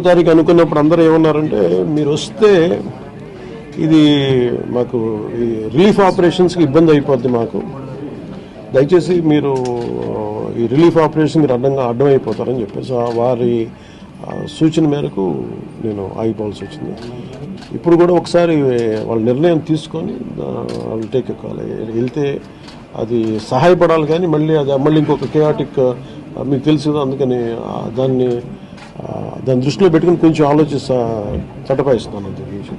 తారీఖు అనుకున్నప్పుడు అందరూ ఏమన్నారంటే మీరు వస్తే ఇది మాకు ఈ రిలీఫ్ ఆపరేషన్స్కి ఇబ్బంది అయిపోద్ది, మాకు దయచేసి మీరు ఈ రిలీఫ్ ఆపరేషన్ మీరు అడ్డం అయిపోతారని చెప్పేసి వారి సూచన మేరకు నేను ఆగిపోవాల్సి వచ్చింది. ఇప్పుడు కూడా ఒకసారి వాళ్ళ నిర్ణయం తీసుకొని వాళ్ళు టేక్ కాల్ వెళ్తే అది సహాయపడాలి, కానీ మళ్ళీ ఇంకొక కేయాటిక్ మీకు తెలుసు కదా, అందుకని దాన్ని దృష్టిలో పెట్టుకుని కొంచెం ఆలోచిస్తా చట్టపాయిస్తున్నాను అంతే విషయం.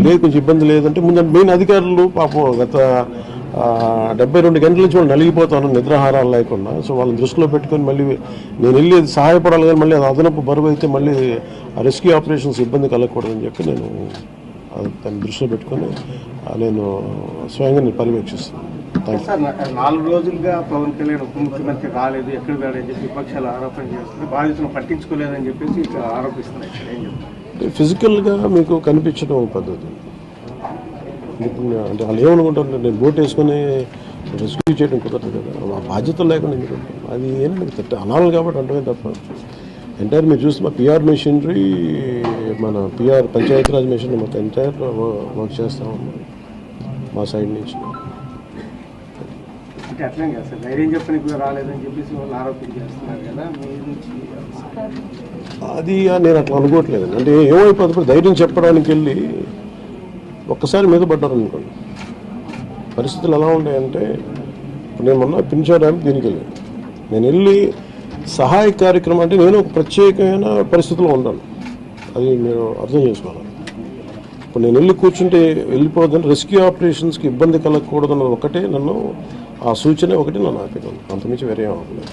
లేదు కొంచెం ఇబ్బంది లేదంటే ముందు మెయిన్ అధికారులు పాపం గత 72 గంటల నుంచి వాళ్ళు నలిగిపోతాను నిద్రాహారాలు లేకుండా. సో వాళ్ళని దృష్టిలో పెట్టుకొని మళ్ళీ నేను వెళ్ళి సహాయపడాలి, కానీ మళ్ళీ అది అదనపు బరువు అయితే మళ్ళీ రెస్క్యూ ఆపరేషన్స్ ఇబ్బంది కలగకూడదని చెప్పి నేను దాన్ని దృష్టిలో పెట్టుకొని నేను స్వయంగా నేను పర్యవేక్షిస్తున్నాను. 4 రోజులుగా పవన్ కళ్యాణ్ ఉప ముఖ్యమంత్రి రాలేదు, ఎక్కడ రాడని చెప్పి విపక్షాలు ఆరోపణ చేస్తున్నారు, బాధితులను పట్టించుకోలేదని చెప్పేసి ఇక్కడ ఆరోపిస్తున్నారు. ఏం చెప్తారు? ఫిజికల్గా మీకు కనిపించడం పద్ధతి అంటే వాళ్ళు ఏమనుకుంటారు, నేను బోట్ వేసుకొని రెస్క్యూ చేయడం కుదరదు కదా, ఆ బాధ్యత లేకుండా ఎందుకు అది ఏంటంటే అనాలి కాబట్టి అంటే తప్ప ఎంటైర్ మీరు చూస్తే మా పిఆర్ మెషినరీ, మన పిఆర్ పంచాయతీరాజ్ మెషినరీ మొత్తం ఎంటైర్ వర్క్ చేస్తాము మా సైడ్ నుంచి. అంటే అట్లా కదా సార్, ధైర్యం చెప్పడానికి రాలేదని చెప్పేసి వాళ్ళు ఆరోపణ చేస్తున్నారు కదా, అది నేను అట్లా అనుకోవట్లేదు. అంటే ఏమైపోతుంది, ధైర్యం చెప్పడానికి వెళ్ళి ఒక్కసారి మీద పడ్డారు అనుకోండి, పరిస్థితులు ఎలా ఉంటాయంటే నేను మొన్న పింఛా డ్యామ్ దీనికి వెళ్ళాను, నేను వెళ్ళి సహాయ కార్యక్రమం అంటే నేను ఒక ప్రత్యేకమైన పరిస్థితిలో ఉన్నాను, అది మీరు అర్థం చేసుకోవాలి. ఇప్పుడు నేను వెళ్ళి కూర్చుంటే వెళ్ళిపోదని రెస్క్యూ ఆపరేషన్స్కి ఇబ్బంది కలగకూడదన్నది ఒకటే నన్ను ఆ సూచన ఒకటి నన్ను ఆపేదాను, అంతమించి వేరే అవ్వలేదు.